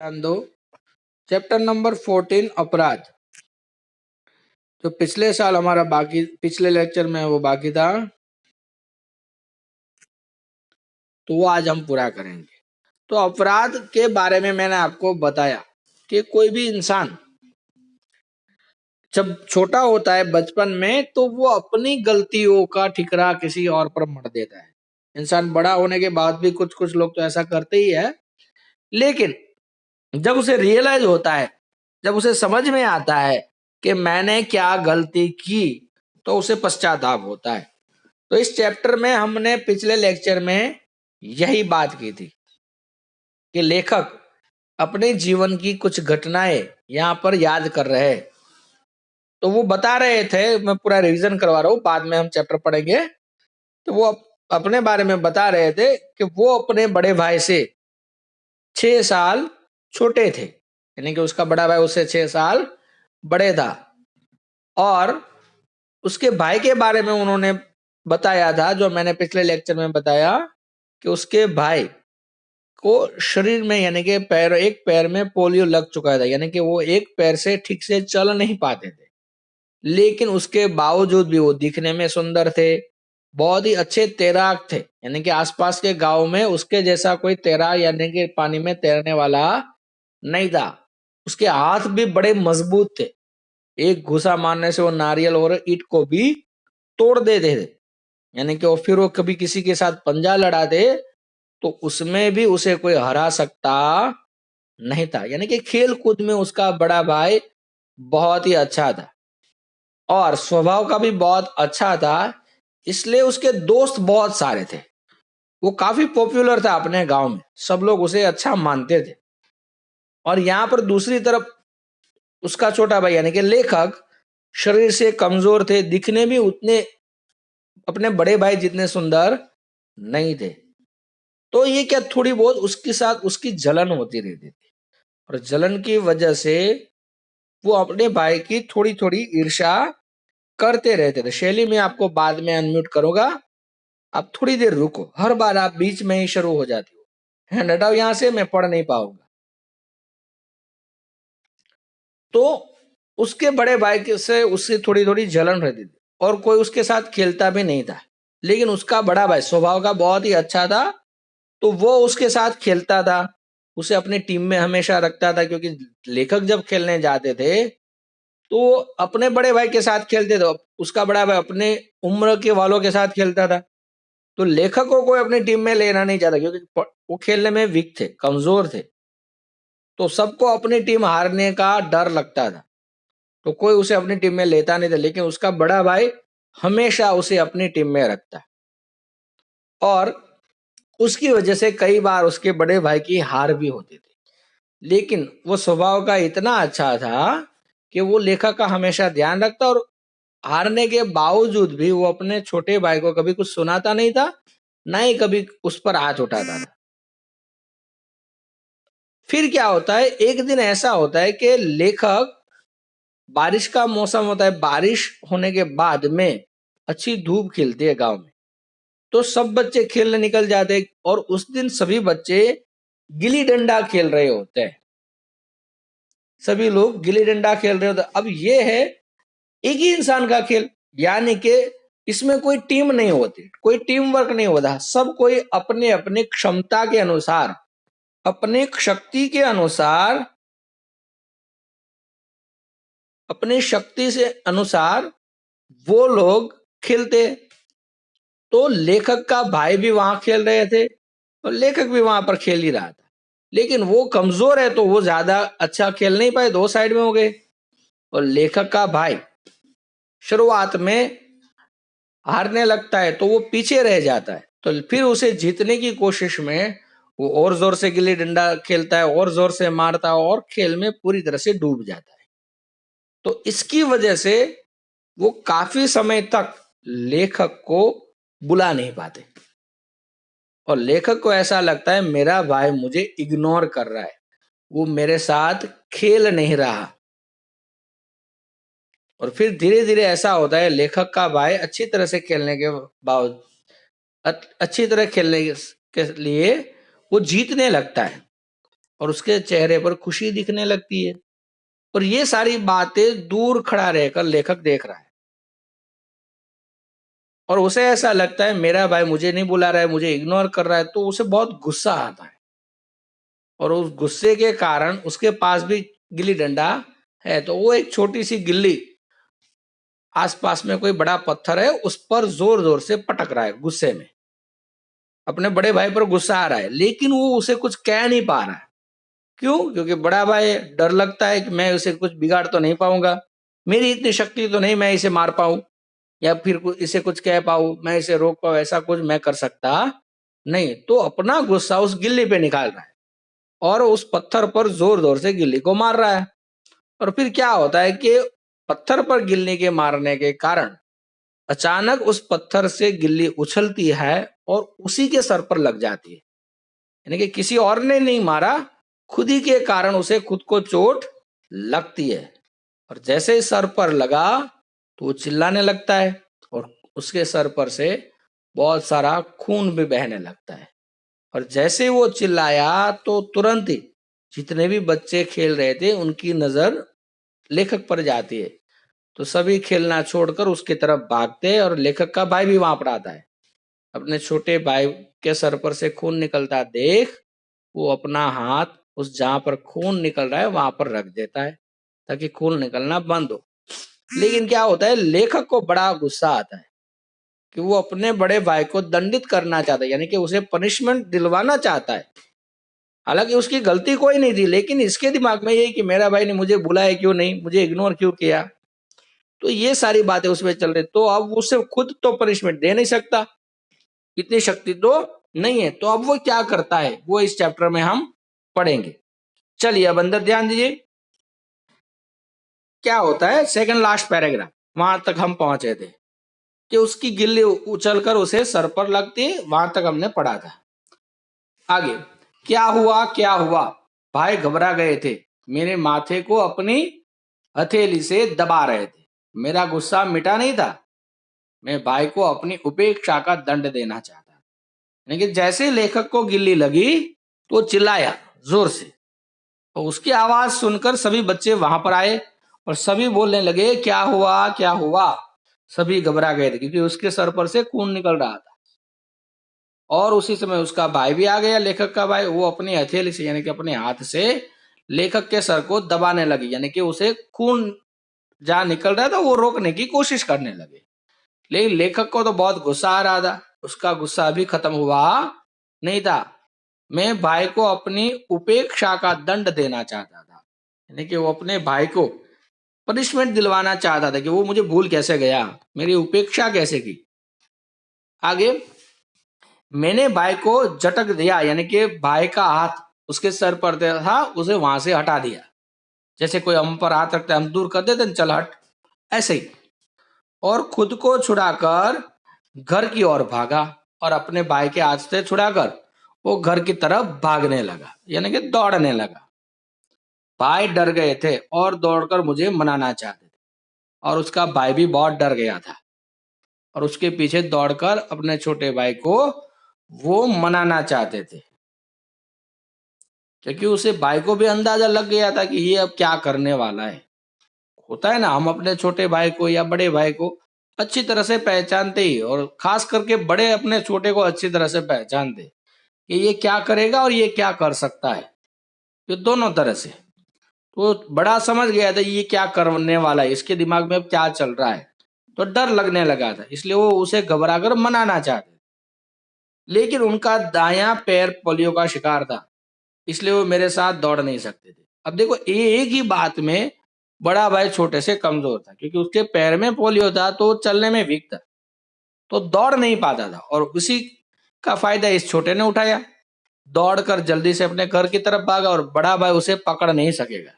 ध्यान दो। Chapter number 14 अपराध। जो पिछले साल हमारा बाकी पिछले लेक्चर में वो बाकी था, तो वो आज हम पूरा करेंगे। तो अपराध के बारे में मैंने आपको बताया कि कोई भी इंसान जब छोटा होता है बचपन में, तो वो अपनी गलतियों का ठिकरा किसी और पर मढ़ देता है। इंसान बड़ा होने के बाद भी कुछ कुछ लोग तो ऐसा करते ही है, लेकिन जब उसे रियलाइज होता है, जब उसे समझ में आता है कि मैंने क्या गलती की, तो उसे पश्चाताप होता है। तो इस चैप्टर में हमने पिछले लेक्चर में यही बात की थी कि लेखक अपने जीवन की कुछ घटनाएं यहाँ पर याद कर रहे हैं। तो वो बता रहे थे, मैं पूरा रिवीजन करवा रहा हूँ, बाद में हम चैप्टर पढ़ेंगे। तो वो अपने बारे में बता रहे थे कि वो अपने बड़े भाई से 6 साल छोटे थे, यानी कि उसका बड़ा भाई उससे 6 साल बड़े था। और उसके भाई के बारे में उन्होंने बताया था, जो मैंने पिछले लेक्चर में बताया, कि उसके भाई को शरीर में यानी कि पैर, एक पैर में पोलियो लग चुका था, यानी कि वो एक पैर से ठीक से चल नहीं पाते थे। लेकिन उसके बावजूद भी वो दिखने में सुंदर थे, बहुत ही अच्छे तैराक थे, यानी कि आसपास के गांव में उसके जैसा कोई तैराक यानी कि पानी में तैरने वाला नहीं था। उसके हाथ भी बड़े मजबूत थे, एक घुसा मारने से वो नारियल और ईंट को भी तोड़ देते थे। यानी कि फिर वो कभी किसी के साथ पंजा लड़ाते तो उसमें भी उसे कोई हरा सकता नहीं था। यानी कि खेल कूद में उसका बड़ा भाई बहुत ही अच्छा था और स्वभाव का भी बहुत अच्छा था, इसलिए उसके दोस्त बहुत सारे थे। वो काफी पॉपुलर था अपने गांव में, सब लोग उसे अच्छा मानते थे। और यहाँ पर दूसरी तरफ उसका छोटा भाई यानी कि लेखक शरीर से कमजोर थे, दिखने भी उतने अपने बड़े भाई जितने सुंदर नहीं थे। तो ये क्या थोड़ी बहुत उसके साथ उसकी जलन होती रहती थी, और जलन की वजह से वो अपने भाई की थोड़ी थोड़ी ईर्ष्या करते रहते थे। शैली में आपको बाद में अनम्यूट करूंगा, आप थोड़ी देर रुको, हर बार आप बीच में ही शुरू हो जाती हो। हैंड हटाओ यहां से, मैं पढ़ नहीं पाऊंगा। तो उसके बड़े भाई से उससे थोड़ी थोड़ी जलन रहती थी और कोई उसके साथ खेलता भी नहीं था। लेकिन उसका बड़ा भाई स्वभाव का बहुत ही अच्छा था, तो वो उसके साथ खेलता था, उसे अपनी टीम में हमेशा रखता था। क्योंकि लेखक जब खेलने जाते थे तो वो अपने बड़े भाई के साथ खेलते थे, उसका बड़ा भाई अपने उम्र के वालों के साथ खेलता था। तो लेखक को कोई अपनी टीम में लेना नहीं चाहता, क्योंकि वो खेलने में वीक थे, कमजोर थे। तो सबको अपनी टीम हारने का डर लगता था, तो कोई उसे अपनी टीम में लेता नहीं था। लेकिन उसका बड़ा भाई हमेशा उसे अपनी टीम में रखता, और उसकी वजह से कई बार उसके बड़े भाई की हार भी होती थी। लेकिन वो स्वभाव का इतना अच्छा था कि वो लेखक का हमेशा ध्यान रखता, और हारने के बावजूद भी वो अपने छोटे भाई को कभी कुछ सुनाता नहीं था, ना ही कभी उस पर हाथ उठाता था। फिर क्या होता है, एक दिन ऐसा होता है कि लेखक, बारिश का मौसम होता है, बारिश होने के बाद में अच्छी धूप खिलती है गांव में, तो सब बच्चे खेलने निकल जाते हैं। और उस दिन सभी बच्चे गिल्ली डंडा खेल रहे होते हैं, सभी लोग गिल्ली डंडा खेल रहे होते हैं। अब ये है एक ही इंसान का खेल, यानी कि इसमें कोई टीम नहीं होती, कोई टीम वर्क नहीं होता। सब कोई अपने अपने क्षमता के अनुसार, अपने शक्ति के अनुसार, अपनी शक्ति से अनुसार वो लोग खेलते। तो लेखक का भाई भी वहां खेल रहे थे और लेखक भी वहां पर खेल ही रहा था। लेकिन वो कमजोर है तो वो ज्यादा अच्छा खेल नहीं पाए, दो साइड में हो गए। और लेखक का भाई शुरुआत में हारने लगता है तो वो पीछे रह जाता है, तो फिर उसे जीतने की कोशिश में वो और जोर से गिल्ली डंडा खेलता है, और जोर से मारता है, और खेल में पूरी तरह से डूब जाता है। तो इसकी वजह से वो काफी समय तक लेखक को बुला नहीं पाते, और लेखक को ऐसा लगता है मेरा भाई मुझे इग्नोर कर रहा है, वो मेरे साथ खेल नहीं रहा। और फिर धीरे धीरे ऐसा होता है, लेखक का भाई अच्छी तरह से खेलने के बावजूद, अच्छी तरह खेलने के लिए वो जीतने लगता है। और उसके चेहरे पर खुशी दिखने लगती है। और ये सारी बातें दूर खड़ा रहकर लेखक देख रहा है और उसे ऐसा लगता है मेरा भाई मुझे नहीं बुला रहा है, मुझे इग्नोर कर रहा है, तो उसे बहुत गुस्सा आता है। और उस गुस्से के कारण उसके पास भी गिल्ली डंडा है, तो वो एक छोटी सी गिल्ली, आसपास में कोई बड़ा पत्थर है, उस पर जोर जोर से पटक रहा है गुस्से में। अपने बड़े भाई पर गुस्सा आ रहा है, लेकिन वो उसे कुछ कह नहीं पा रहा है। क्यों? क्योंकि बड़ा भाई, डर लगता है कि मैं उसे कुछ बिगाड़ तो नहीं पाऊंगा, मेरी इतनी शक्ति तो नहीं मैं इसे मार पाऊं या फिर इसे कुछ कह पाऊं, मैं इसे रोक पाऊं, ऐसा कुछ मैं कर सकता नहीं। तो अपना गुस्सा उस गिल्ली पे निकाल रहा है और उस पत्थर पर जोर जोर से गिल्ली को मार रहा है। और फिर क्या होता है कि पत्थर पर गिल्ली के मारने के कारण अचानक उस पत्थर से गिल्ली उछलती है और उसी के सर पर लग जाती है। यानी कि किसी और ने नहीं मारा, खुद ही के कारण उसे खुद को चोट लगती है। और जैसे ही सर पर लगा तो वो चिल्लाने लगता है और उसके सर पर से बहुत सारा खून भी बहने लगता है। और जैसे ही वो चिल्लाया तो तुरंत ही जितने भी बच्चे खेल रहे थे उनकी नजर लेखक पर जाती है। तो सभी खेलना छोड़कर उसकी तरफ भागते हैं और लेखक का भाई भी वहां पर आता है। अपने छोटे भाई के सर पर से खून निकलता देख वो अपना हाथ उस जहां पर खून निकल रहा है वहां पर रख देता है ताकि खून निकलना बंद हो। लेकिन क्या होता है, लेखक को बड़ा गुस्सा आता है कि वो अपने बड़े भाई को दंडित करना चाहता है, यानी कि उसे पनिशमेंट दिलवाना चाहता है। हालांकि उसकी गलती कोई नहीं थी, लेकिन इसके दिमाग में ये कि मेरा भाई ने मुझे बुलाया क्यों नहीं, मुझे इग्नोर क्यों किया, तो ये सारी बातें उसमें चल रही। तो अब उसे खुद तो पनिशमेंट दे नहीं सकता, इतनी शक्ति तो नहीं है। तो अब वो क्या करता है वो इस चैप्टर में हम पढ़ेंगे। चलिए अब अंदर ध्यान दीजिए क्या होता है। सेकंड लास्ट पैराग्राफ, वहां तक हम पहुंचे थे कि उसकी गिल्ली उछलकर उसे सर पर लगती, वहां तक हमने पढ़ा था। आगे क्या हुआ क्या हुआ, भाई घबरा गए थे, मेरे माथे को अपनी हथेली से दबा रहे थे। मेरा गुस्सा मिटा नहीं था, मैं भाई को अपनी उपेक्षा का दंड देना चाहता था। लेकिन जैसे लेखक को गिल्ली लगी तो चिल्लाया जोर से और उसकी आवाज सुनकर सभी बच्चे वहां पर आए और सभी बोलने लगे क्या हुआ क्या हुआ। सभी घबरा गए थे क्योंकि उसके सर पर से खून निकल रहा था। और उसी समय उसका भाई भी आ गया, लेखक का भाई। वो अपनी हथेली से यानी कि अपने हाथ से लेखक के सर को दबाने लगी, यानी कि उसे खून जहां निकल रहा था वो रोकने की कोशिश करने लगे। लेकिन लेखक को तो बहुत गुस्सा आ रहा था, उसका गुस्सा अभी खत्म हुआ नहीं था। मैं भाई को अपनी उपेक्षा का दंड देना चाहता था, यानी कि वो अपने भाई को पनिशमेंट दिलवाना चाहता था कि वो मुझे भूल कैसे गया, मेरी उपेक्षा कैसे की। आगे मैंने भाई को झटक दिया, यानी कि भाई का हाथ उसके सर पर था, उसे वहां से हटा दिया। जैसे कोई हम पर हाथ रखते हम दूर कर देते हैं, चल हट, ऐसे ही। और खुद को छुड़ाकर घर की ओर भागा और अपने भाई के हाथ से छुड़ाकर वो घर की तरफ भागने लगा, यानी कि दौड़ने लगा। भाई डर गए थे और दौड़कर मुझे मनाना चाहते थे और उसका भाई भी बहुत डर गया था और उसके पीछे दौड़कर अपने छोटे भाई को वो मनाना चाहते थे, क्योंकि उसे भाई को भी अंदाजा लग गया था कि ये अब क्या करने वाला है। होता है ना, हम अपने छोटे भाई को या बड़े भाई को अच्छी तरह से पहचानते ही, और खास करके बड़े अपने छोटे को अच्छी तरह से पहचानते कि ये क्या करेगा और ये क्या कर सकता है, ये दोनों तरह से। तो बड़ा समझ गया था ये क्या करने वाला है, इसके दिमाग में अब क्या चल रहा है। तो डर लगने लगा था, इसलिए वो उसे घबरा कर मनाना चाहते। लेकिन उनका दायां पैर पोलियो का शिकार था, इसलिए वो मेरे साथ दौड़ नहीं सकते थे। अब देखो एक ही बात में बड़ा भाई छोटे से कमजोर था, क्योंकि उसके पैर में पोलियो था तो चलने में वीक था, तो दौड़ नहीं पाता था। और उसी का फायदा इस छोटे ने उठाया, दौड़कर जल्दी से अपने घर की तरफ भागा और बड़ा भाई उसे पकड़ नहीं सकेगा।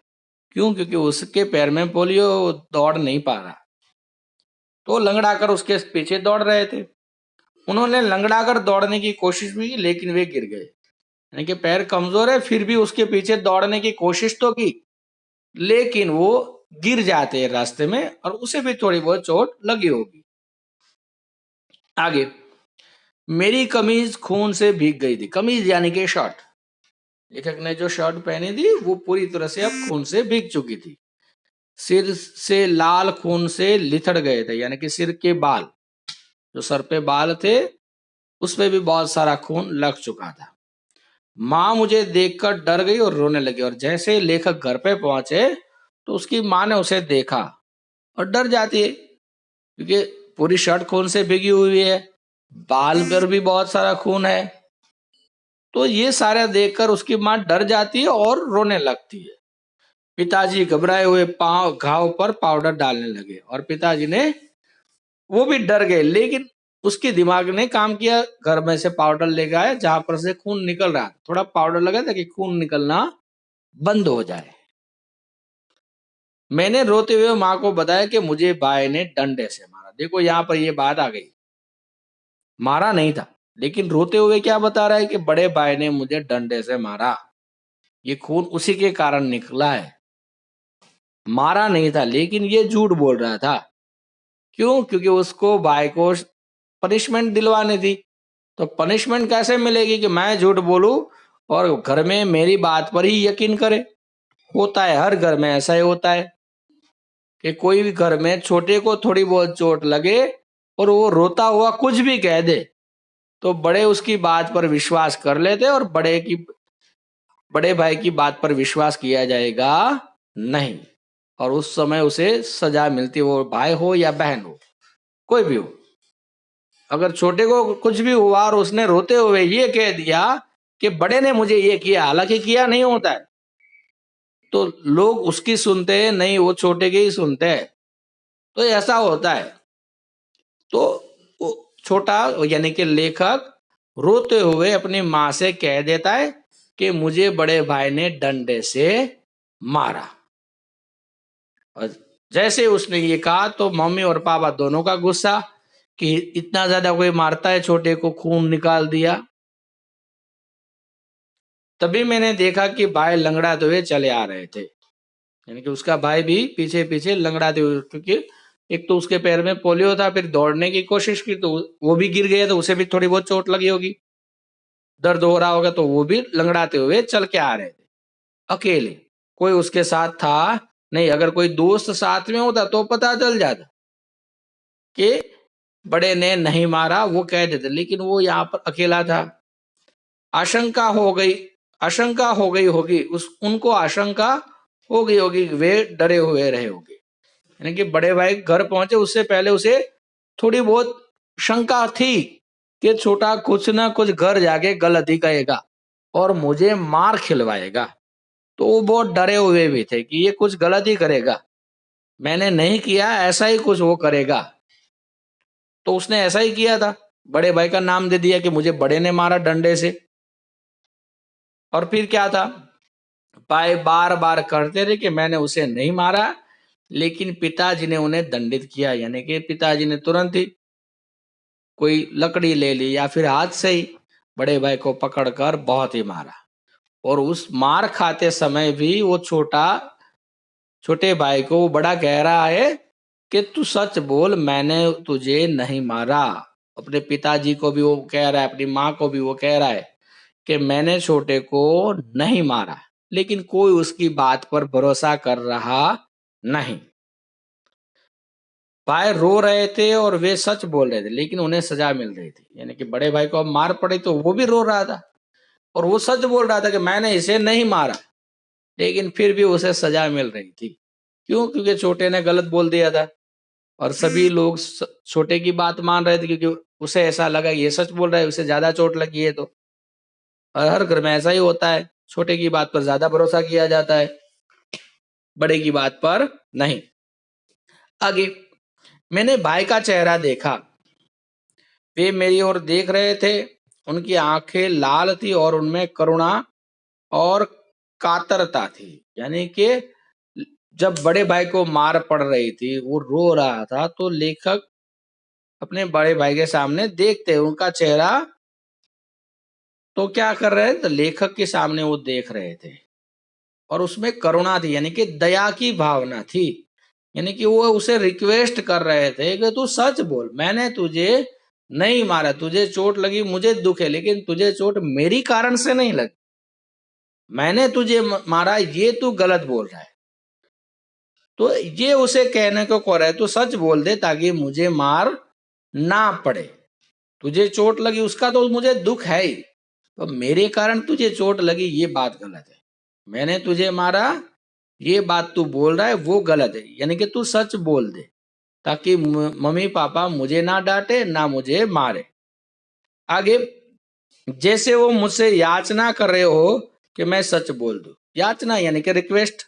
क्यों? क्योंकि उसके पैर में पोलियो, दौड़ नहीं पा रहा। तो लंगड़ाकर उसके पीछे दौड़ रहे थे। उन्होंने लंगड़ाकर दौड़ने की कोशिश भी की, लेकिन वे गिर गए। यानी कि पैर कमजोर है फिर भी उसके पीछे दौड़ने की कोशिश तो की, लेकिन वो गिर जाते हैं रास्ते में और उसे भी थोड़ी बहुत चोट लगी होगी। आगे मेरी कमीज खून से भीग गई थी, कमीज यानी कि शर्ट। लेखक ने जो शर्ट पहनी थी वो पूरी तरह से अब खून से भीग चुकी थी। सिर से लाल खून से लिथड़ गए थे, यानी कि सिर के बाल, जो सर पे बाल थे उस पे भी बहुत सारा खून लग चुका था। माँ मुझे देखकर डर गई और रोने लगी, और जैसे ही लेखक घर पे पहुंचे तो उसकी माँ ने उसे देखा और डर जाती है, क्योंकि पूरी शर्ट खून से भीगी हुई है, बाल पर भी बहुत सारा खून है। तो ये सारा देखकर उसकी माँ डर जाती है और रोने लगती है। पिताजी घबराए हुए पांव घाव पर पाउडर डालने लगे, और पिताजी ने वो भी डर गए, लेकिन उसके दिमाग ने काम किया, घर में से पाउडर लेकर आया जहां पर से खून निकल रहा, थोड़ा पाउडर लगा ताकि खून निकलना बंद हो जाए। मैंने रोते हुए माँ को बताया कि मुझे भाई ने डंडे से मारा। देखो यहाँ पर ये बात आ गई, मारा नहीं था, लेकिन रोते हुए क्या बता रहा है कि बड़े भाई ने मुझे डंडे से मारा, ये खून उसी के कारण निकला है, मारा नहीं था। लेकिन ये झूठ बोल रहा था। क्यों? क्योंकि उसको भाई को पनिशमेंट दिलवानी थी। तो पनिशमेंट कैसे मिलेगी कि मैं झूठ बोलूं और घर में मेरी बात पर ही यकीन करे? होता है, हर घर में ऐसा ही होता है कि कोई भी घर में छोटे को थोड़ी बहुत चोट लगे और वो रोता हुआ कुछ भी कह दे तो बड़े उसकी बात पर विश्वास कर लेते, और बड़े भाई की बात पर विश्वास किया जाएगा नहीं, और उस समय उसे सजा मिलती, वो भाई हो या बहन हो, कोई भी हो। अगर छोटे को कुछ भी हुआ और उसने रोते हुए ये कह दिया कि बड़े ने मुझे ये किया, हालांकि किया नहीं होता है, तो लोग उसकी सुनते हैं, नहीं वो छोटे के ही सुनते हैं। तो ऐसा होता है। तो वो छोटा यानी कि लेखक रोते हुए अपनी माँ से कह देता है कि मुझे बड़े भाई ने डंडे से मारा। और जैसे उसने ये कहा तो मम्मी और पापा दोनों का गुस्सा कि इतना ज्यादा कोई मारता है छोटे को, खून निकाल दिया। तभी मैंने देखा कि भाई लंगड़ाते हुए चले आ रहे थे, यानी कि उसका भाई भी पीछे पीछे लंगड़ाते हुए, क्योंकि एक तो उसके पैर में पोलियो था, फिर दौड़ने की कोशिश की तो वो भी गिर गया, तो उसे भी थोड़ी बहुत चोट लगी होगी, दर्द हो रहा होगा, तो वो भी लंगड़ाते हुए चल के आ रहे थे अकेले। कोई उसके साथ था नहीं। अगर कोई दोस्त साथ में होता तो पता चल जाता कि बड़े ने नहीं मारा, वो कह देते, लेकिन वो यहाँ पर अकेला था। आशंका हो गई, आशंका हो गई होगी, उस उनको आशंका हो गई होगी, वे डरे हुए रहे होंगे। यानी कि बड़े भाई घर पहुंचे उससे पहले उसे थोड़ी बहुत शंका थी कि छोटा कुछ ना कुछ घर जाके गलत ही कहेगा और मुझे मार खिलवाएगा। तो वो बहुत डरे हुए भी थे कि ये कुछ गलत ही करेगा, मैंने नहीं किया, ऐसा ही कुछ वो करेगा। तो उसने ऐसा ही किया था, बड़े भाई का नाम दे दिया कि मुझे बड़े ने मारा डंडे से। और फिर क्या था, भाई बार बार करते रहे कि मैंने उसे नहीं मारा, लेकिन पिताजी ने उन्हें दंडित किया, यानी कि पिताजी ने तुरंत ही कोई लकड़ी ले ली या फिर हाथ से ही बड़े भाई को पकड़कर बहुत ही मारा। और उस मार खाते समय भी वो छोटे भाई को वो बड़ा कह रहा है कि तू सच बोल, मैंने तुझे नहीं मारा। अपने पिताजी को भी वो कह रहा है, अपनी माँ को भी वो कह रहा है कि मैंने छोटे को नहीं मारा, लेकिन कोई उसकी बात पर भरोसा कर रहा नहीं। भाई रो रहे थे और वे सच बोल रहे थे, लेकिन उन्हें सजा मिल रही थी, यानी कि बड़े भाई को अब मार पड़ी तो वो भी रो रहा था और वो सच बोल रहा था कि मैंने इसे नहीं मारा, लेकिन फिर भी उसे सजा मिल रही थी। क्यों? क्योंकि छोटे ने गलत बोल दिया था और सभी लोग छोटे की बात मान रहे थे, क्योंकि उसे ऐसा लगा ये सच बोल रहा है, उसे ज्यादा चोट लगी है। तो और हर घर में ऐसा ही होता है, छोटे की बात पर ज्यादा भरोसा किया जाता है, बड़े की बात पर नहीं। आगे मैंने भाई का चेहरा देखा, वे मेरी ओर देख रहे थे, उनकी आंखें लाल थी और उनमें करुणा और कातरता थी। यानी कि जब बड़े भाई को मार पड़ रही थी, वो रो रहा था, तो लेखक अपने बड़े भाई के सामने देखते उनका चेहरा, तो क्या कर रहे थे, तो लेखक के सामने वो देख रहे थे और उसमें करुणा थी, यानी कि दया की भावना थी। यानी कि वो उसे रिक्वेस्ट कर रहे थे कि तू सच बोल, मैंने तुझे नहीं मारा, तुझे चोट लगी, मुझे दुख है, लेकिन तुझे चोट मेरी कारण से नहीं लगी, मैंने तुझे मारा, ये तू गलत बोल रहा है। तो ये उसे कहने को कह रहा है, तू सच बोल दे ताकि मुझे मार ना पड़े। तुझे चोट लगी उसका तो मुझे दुख है ही, तो मेरे कारण तुझे चोट लगी ये बात गलत है। मैंने तुझे मारा ये बात तू बोल रहा है वो गलत है, यानी कि तू सच बोल दे ताकि मम्मी पापा मुझे ना डांटे ना मुझे मारे। आगे, जैसे वो मुझसे याचना कर रहे हो कि मैं सच बोल दूं। याचना यानी कि रिक्वेस्ट,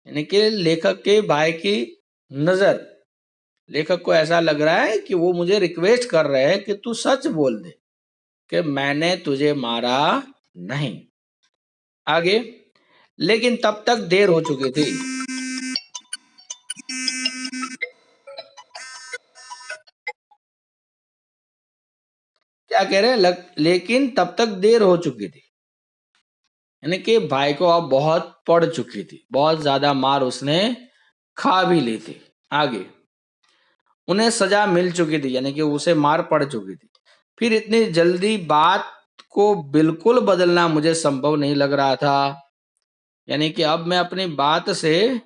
यानी कि लेखक के भाई की नजर, लेखक को ऐसा लग रहा है कि वो मुझे रिक्वेस्ट कर रहे हैं कि तू सच बोल दे कि मैंने तुझे मारा नहीं। आगे, लेकिन तब तक देर हो चुकी थी। क्या कह रहे हैं? लेकिन तब तक देर हो चुकी थी, यानी कि भाई को अब बहुत पड़ चुकी थी, बहुत ज्यादा मार उसने खा भी ली थी। आगे, उन्हें सजा मिल चुकी थी, यानी कि उसे मार पड़ चुकी थी। फिर इतनी जल्दी बात को बिल्कुल बदलना मुझे संभव नहीं लग रहा था, यानी कि अब मैं अपनी बात से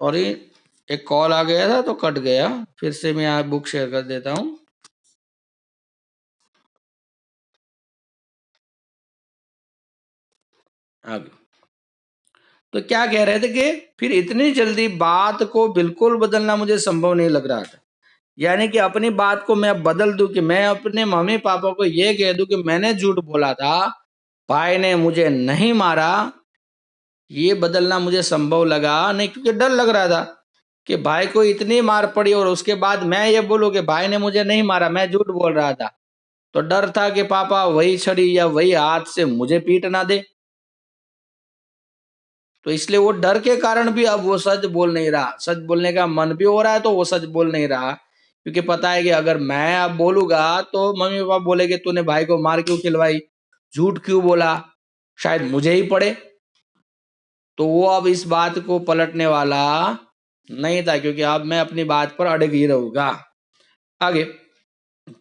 और एक कॉल आ गया था तो कट गया। फिर से मैं यहाँ बुक शेयर कर देता हूँ। आगे, तो क्या कह रहे थे कि फिर इतनी जल्दी बात को बिल्कुल बदलना मुझे संभव नहीं लग रहा था, यानी कि अपनी बात को मैं अब बदल दूं कि मैं अपने मम्मी पापा को ये कह दूं कि मैंने झूठ बोला था, भाई ने मुझे नहीं मारा। ये बदलना मुझे संभव लगा नहीं, क्योंकि डर लग रहा था कि भाई को इतनी मार पड़ी और उसके बाद मैं ये बोलूं कि भाई ने मुझे नहीं मारा, मैं झूठ बोल रहा था। तो डर था कि पापा वही छड़ी या वही हाथ से मुझे पीट ना दे। तो इसलिए वो डर के कारण भी अब वो सच बोल नहीं रहा, सच बोलने का मन भी हो रहा है तो वो सच बोल नहीं रहा, क्योंकि पता है कि अगर मैं अब बोलूंगा तो मम्मी पापा बोलेंगे तूने भाई को मार क्यों खिलवाई, झूठ क्यों बोला, शायद मुझे ही पड़े। तो वो अब इस बात को पलटने वाला नहीं था, क्योंकि अब मैं अपनी बात पर अड़ग ही रहूंगा। आगे,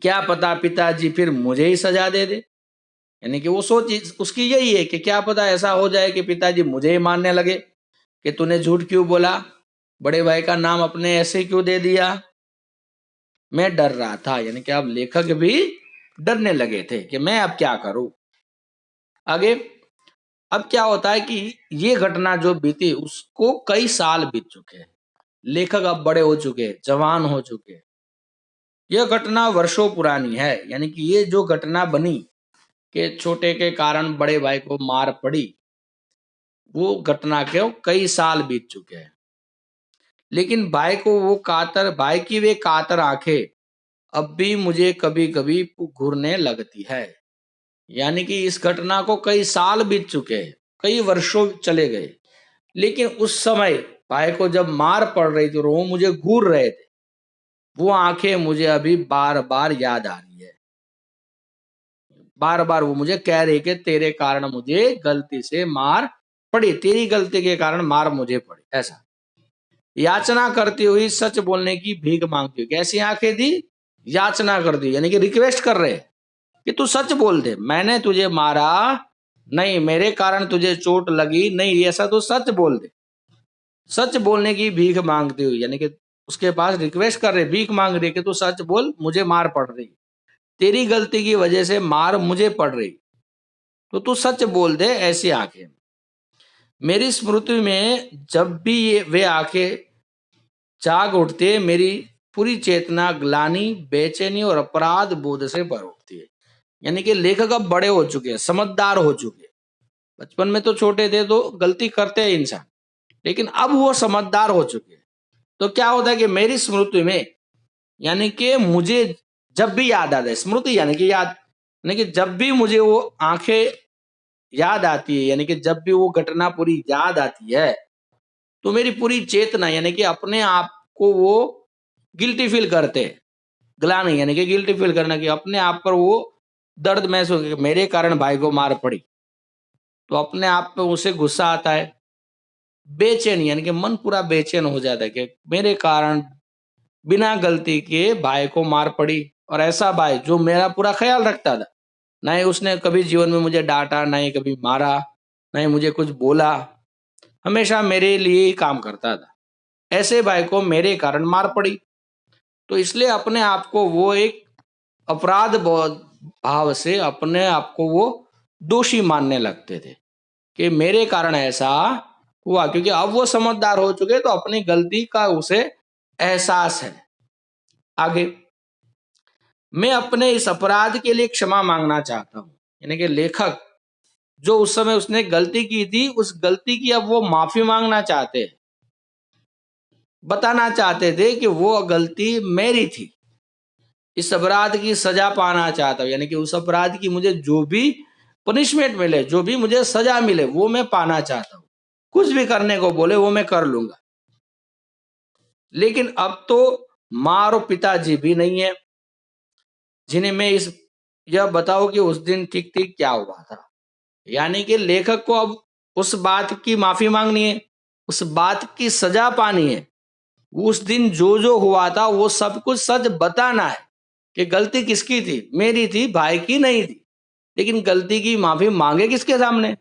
क्या पता पिताजी फिर मुझे ही सजा दे दे, यानी कि वो सोच उसकी यही है कि क्या पता ऐसा हो जाए कि पिताजी मुझे ही मानने लगे कि तूने झूठ क्यों बोला, बड़े भाई का नाम अपने ऐसे क्यों दे दिया। मैं डर रहा था, यानी कि अब लेखक भी डरने लगे थे कि मैं अब क्या करूं। आगे, अब क्या होता है कि ये घटना जो बीती उसको कई साल बीत चुके हैं, लेखक अब बड़े हो चुके हैं, जवान हो चुके हैं। यह घटना वर्षों पुरानी है, यानी कि ये जो घटना बनी कि छोटे के कारण बड़े भाई को मार पड़ी, वो घटना के कई साल बीत चुके हैं। लेकिन भाई को वो कातर, भाई की वे कातर आंखें अब भी मुझे कभी कभी घूरने लगती है। यानी कि इस घटना को कई साल बीत चुके हैं, कई वर्षों चले गए, लेकिन उस समय भाई को जब मार पड़ रही थी और वो मुझे घूर रहे थे, वो आंखें मुझे अभी बार बार याद आ रही है। बार बार वो मुझे कह रही कि तेरे कारण मुझे गलती से मार पड़ी, तेरी गलती के कारण मार मुझे पड़ी। ऐसा याचना करती हुई सच बोलने की भीख मांगती हुई, कैसी आंखें थी? याचना कर दी, यानी कि रिक्वेस्ट कर रहे कि तू सच बोल दे, मैंने तुझे मारा नहीं, मेरे कारण तुझे चोट लगी नहीं, ऐसा तो सच बोल दे। सच बोलने की भीख मांगती हुई, यानी कि उसके पास रिक्वेस्ट कर रहे, भीख मांग रही कि तू सच बोल, मुझे मार पड़ रही, तेरी गलती की वजह से मार मुझे पड़ रही, तो तू सच बोल दे। ऐसी आंखें मेरी स्मृति में जब भी ये वे आंखें जाग उठते, मेरी पूरी चेतना ग्लानि, बेचैनी और अपराध बोध से भर उठती है। यानी कि लेखक अब बड़े हो चुके हैं, समझदार हो चुके हैं। बचपन में तो छोटे थे तो गलती करते हैं इंसान, लेकिन अब वो समझदार हो चुके हैं। तो क्या होता है कि मेरी स्मृति में, यानी कि मुझे जब भी याद आता है, स्मृति यानी कि याद, यानी कि जब भी मुझे वो आंखें याद आती है, यानी कि जब भी वो घटना पूरी याद आती है, तो मेरी पूरी चेतना, यानी कि अपने आप को वो गिल्टी फील करते हैं। ग्लानि यानी कि गिल्टी फील करना, कि अपने आप पर वो दर्द महसूस, कि मेरे कारण भाई को मार पड़ी, तो अपने आप पे उसे गुस्सा आता है। बेचैन, यानी कि मन पूरा बेचैन हो जाता है कि मेरे कारण बिना गलती के भाई को मार पड़ी। और ऐसा भाई जो मेरा पूरा ख्याल रखता था, ना ही उसने कभी जीवन में मुझे डांटा, ना ही कभी मारा, ना ही मुझे कुछ बोला, हमेशा मेरे लिए ही काम करता था, ऐसे भाई को मेरे कारण मार पड़ी। तो इसलिए अपने आप को वो एक अपराध बोध भाव से अपने आप को वो दोषी मानने लगते थे कि मेरे कारण ऐसा हुआ, क्योंकि अब वो समझदार हो चुके तो अपनी गलती का उसे एहसास है। आगे, मैं अपने इस अपराध के लिए क्षमा मांगना चाहता हूं, यानी कि लेखक जो उस समय उसने गलती की थी, उस गलती की अब वो माफी मांगना चाहते हैं, बताना चाहते थे कि वो गलती मेरी थी, इस अपराध की सजा पाना चाहता हूं, यानी कि उस अपराध की मुझे जो भी पनिशमेंट मिले, जो भी मुझे सजा मिले, वो मैं पाना चाहता हूं। कुछ भी करने को बोले वो मैं कर लूंगा। लेकिन अब तो माँ और पिताजी भी नहीं है जिन्हें मैं इस यह बताऊं कि उस दिन ठीक ठीक क्या हुआ था। यानी कि लेखक को अब उस बात की माफी मांगनी है, उस बात की सजा पानी है, उस दिन जो जो हुआ था वो सब कुछ सच बताना है कि गलती किसकी थी, मेरी थी, भाई की नहीं थी। लेकिन गलती की माफी मांगे किसके सामने?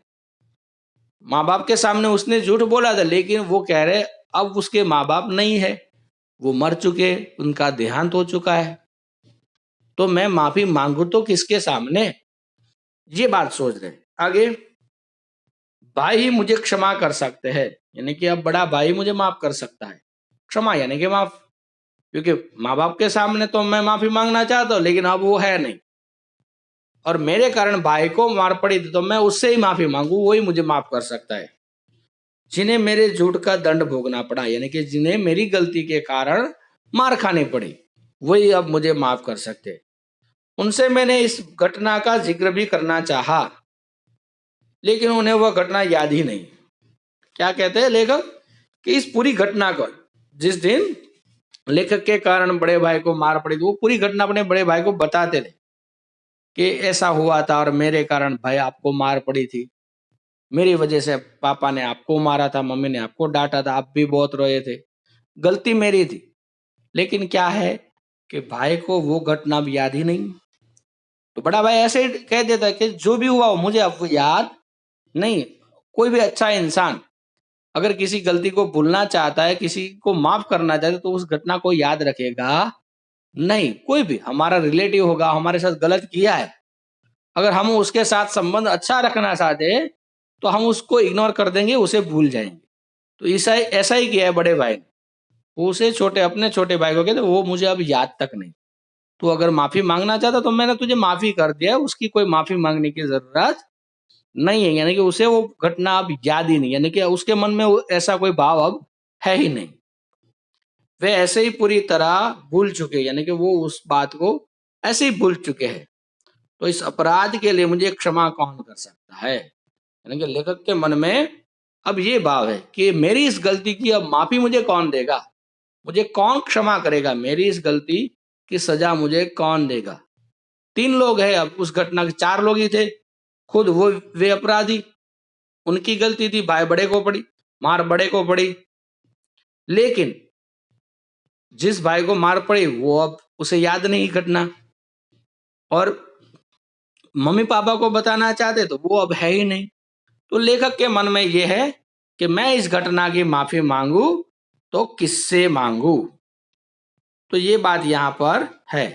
माँ बाप के सामने उसने झूठ बोला था, लेकिन वो कह रहे अब उसके माँ बाप नहीं है, वो मर चुके, उनका देहांत हो चुका है, तो मैं माफी मांगू तो किसके सामने? ये बात सोच रहे। आगे, भाई ही मुझे क्षमा कर सकते हैं, यानी कि अब बड़ा भाई मुझे माफ कर सकता है। क्षमा यानी कि माफ, क्योंकि माँ बाप के सामने तो मैं माफी मांगना चाहता हूं, लेकिन अब वो है नहीं, और मेरे कारण भाई को मार पड़ी थी, तो मैं उससे ही माफी मांगू, वही मुझे माफ कर सकता है। जिन्हें मेरे झूठ का दंड भोगना पड़ा, यानी कि जिन्हें मेरी गलती के कारण मार खानी पड़ी, वही अब मुझे माफ कर सकते। उनसे मैंने इस घटना का जिक्र भी करना चाहा, लेकिन उन्हें वह घटना याद ही नहीं। क्या कहते हैं लेखक कि इस पूरी घटना को, जिस दिन लेखक के कारण बड़े भाई को मार पड़ी थी, वो पूरी घटना अपने बड़े भाई को बताते थे कि ऐसा हुआ था और मेरे कारण भाई आपको मार पड़ी थी, मेरी वजह से पापा ने आपको मारा था, मम्मी ने आपको डांटा था, आप भी बहुत रोए थे, गलती मेरी थी। लेकिन क्या है कि भाई को वो घटना भी याद ही नहीं। तो बड़ा भाई ऐसे ही कह देता है कि जो भी हुआ हो मुझे अब याद नहीं। कोई भी अच्छा इंसान अगर किसी गलती को भूलना चाहता है, किसी को माफ करना चाहता है, तो उस घटना को याद रखेगा नहीं। कोई भी हमारा रिलेटिव होगा, हमारे साथ गलत किया है, अगर हम उसके साथ संबंध अच्छा रखना चाहते हैं तो हम उसको इग्नोर कर देंगे, उसे भूल जाएंगे। तो ऐसा ऐसा ही किया है बड़े भाई ने। वो उसे अपने छोटे भाई को कहते वो मुझे अब याद तक नहीं, तो अगर माफी मांगना चाहता तो मैंने तुझे माफी कर दिया, उसकी कोई माफी मांगने की जरूरत नहीं है। यानी कि उसे वो घटना अब याद ही नहीं, यानी कि उसके मन में ऐसा कोई भाव अब है ही नहीं, वे ऐसे ही पूरी तरह भूल चुके, यानी कि वो उस बात को ऐसे ही भूल चुके हैं। तो इस अपराध के लिए मुझे क्षमा कौन कर सकता है? यानी कि लेखक के मन में अब ये भाव है कि मेरी इस गलती की अब माफी मुझे कौन देगा, मुझे कौन क्षमा करेगा, मेरी इस गलती की सजा मुझे कौन देगा? तीन लोग हैं, अब उस घटना के चार लोग ही थे, खुद वो वे अपराधी, उनकी गलती थी, भाई बड़े को पड़ी, मार बड़े को पड़ी। लेकिन जिस भाई को मार पड़ी वो अब उसे याद नहीं घटना, और मम्मी पापा को बताना चाहते तो वो अब है ही नहीं। तो लेखक के मन में यह है कि मैं इस घटना की माफी मांगू तो किससे मांगू? तो ये बात यहां पर है।